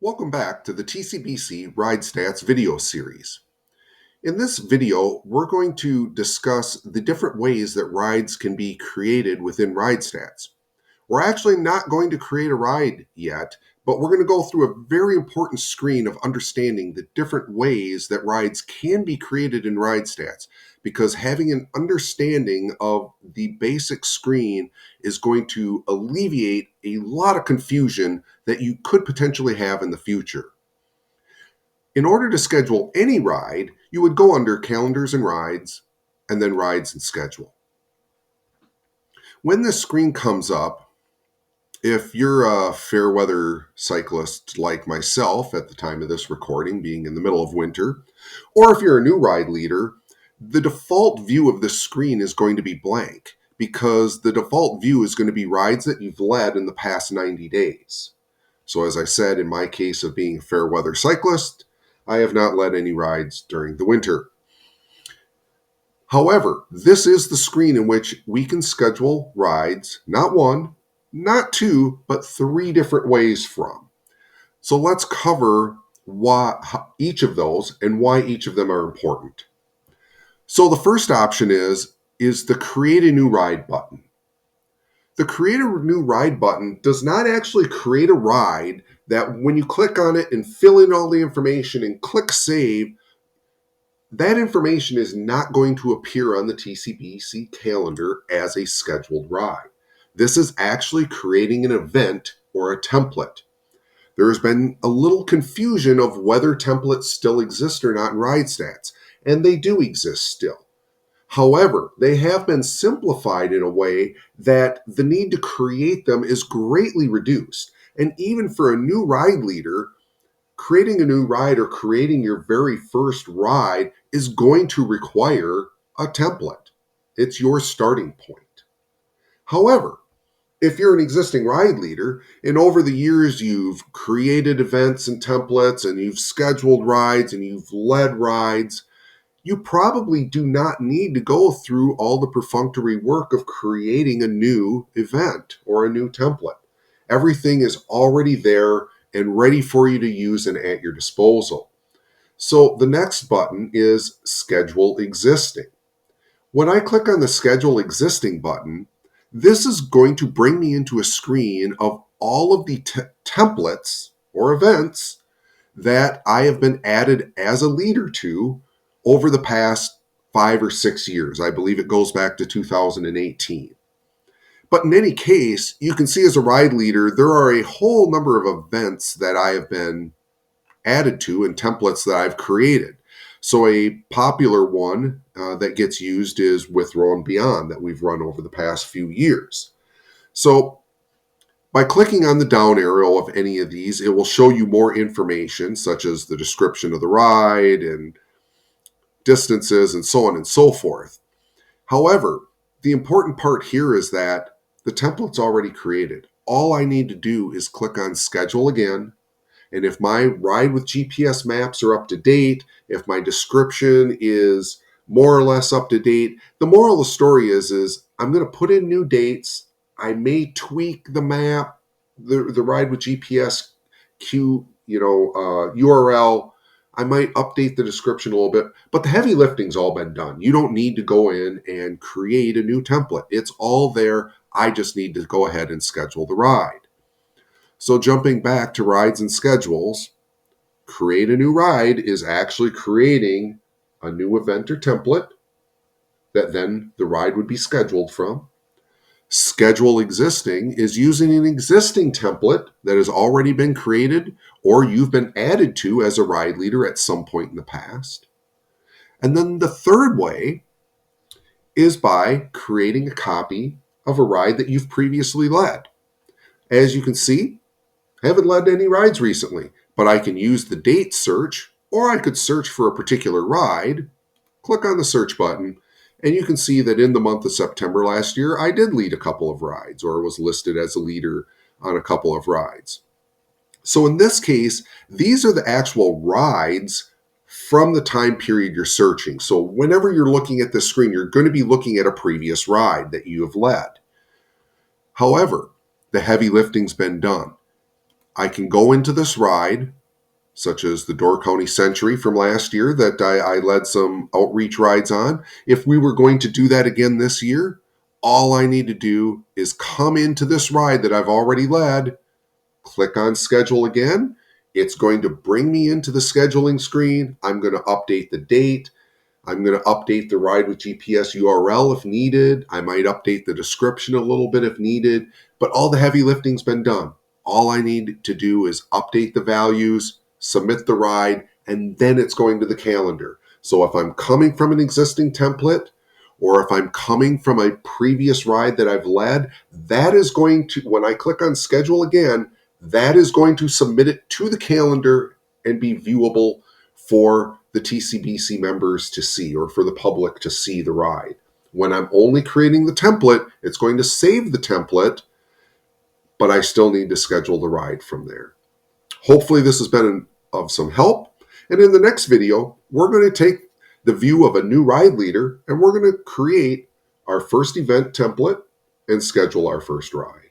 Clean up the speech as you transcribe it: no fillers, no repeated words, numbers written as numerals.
Welcome back to the TCBC RideStats video series. In this video, we're going to discuss the different ways that rides can be created within RideStats. We're actually not going to create a ride yet, but we're going to go through a very important screen of understanding the different ways that rides can be created in RideStats, because having an understanding of the basic screen is going to alleviate a lot of confusion that you could potentially have in the future. In order to schedule any ride, you would go under Calendars and Rides, and then Rides and Schedule. When this screen comes up, if you're a fair weather cyclist like myself at the time of this recording, being in the middle of winter, or if you're a new ride leader, the default view of this screen is going to be blank, because the default view is going to be rides that you've led in the past 90 days. So as I said, in my case of being a fair weather cyclist, I have not led any rides during the winter. However, this is the screen in which we can schedule rides, not one, not two, but three different ways from. So let's cover each of those and why each of them are important. So the first option is the Create a New Ride button. The Create a New Ride button does not actually create a ride that when you click on it and fill in all the information and click Save, that information is not going to appear on the TCBC calendar as a scheduled ride. This is actually creating an event or a template. There has been a little confusion of whether templates still exist or not in RideStats, and they do exist still. However, they have been simplified in a way that the need to create them is greatly reduced. And even for a new ride leader, creating a new ride or creating your very first ride is going to require a template. It's your starting point. However, if you're an existing ride leader and over the years you've created events and templates and you've scheduled rides and you've led rides, you probably do not need to go through all the perfunctory work of creating a new event or a new template. Everything is already there and ready for you to use and at your disposal. So the next button is Schedule Existing. When I click on the Schedule Existing button, this is going to bring me into a screen of all of the templates or events that I have been added as a leader to over the past 5 or 6 years. I believe it goes back to 2018. But in any case, you can see as a ride leader, there are a whole number of events that I have been added to and templates that I've created. So a popular one that gets used is With Row and Beyond that we've run over the past few years. So by clicking on the down arrow of any of these, it will show you more information, such as the description of the ride and distances and so on and so forth. However, the important part here is that the template's already created. All I need to do is click on Schedule again, and if my ride with GPS maps are up to date, if my description is more or less up to date, the moral of the story is I'm going to put in new dates. I may tweak the map, the ride with GPS URL. I might update the description a little bit, but the heavy lifting's all been done. You don't need to go in and create a new template. It's all there. I just need to go ahead and schedule the ride. So jumping back to Rides and Schedules, Create a New Ride is actually creating a new event or template that then the ride would be scheduled from. Schedule Existing is using an existing template that has already been created or you've been added to as a ride leader at some point in the past. And then the third way is by creating a copy of a ride that you've previously led. As you can see, I haven't led any rides recently, but I can use the date search, or I could search for a particular ride, click on the search button, and you can see that in the month of September last year, I did lead a couple of rides or was listed as a leader on a couple of rides. So in this case, these are the actual rides from the time period you're searching. So whenever you're looking at this screen, you're going to be looking at a previous ride that you have led. However, the heavy lifting's been done. I can go into this ride, such as the Door County Century from last year that I led some outreach rides on. If we were going to do that again this year, all I need to do is come into this ride that I've already led, click on schedule again. It's going to bring me into the scheduling screen. I'm going to update the date. I'm going to update the ride with GPS URL if needed. I might update the description a little bit if needed, but all the heavy lifting's been done. All I need to do is update the values, submit the ride, and then it's going to the calendar. So if I'm coming from an existing template, or if I'm coming from a previous ride that I've led, that is going to, when I click on schedule again, that is going to submit it to the calendar and be viewable for the TCBC members to see, or for the public to see the ride. When I'm only creating the template, it's going to save the template, but I still need to schedule the ride from there. Hopefully this has been of some help. And in the next video, we're going to take the view of a new ride leader and we're going to create our first event template and schedule our first ride.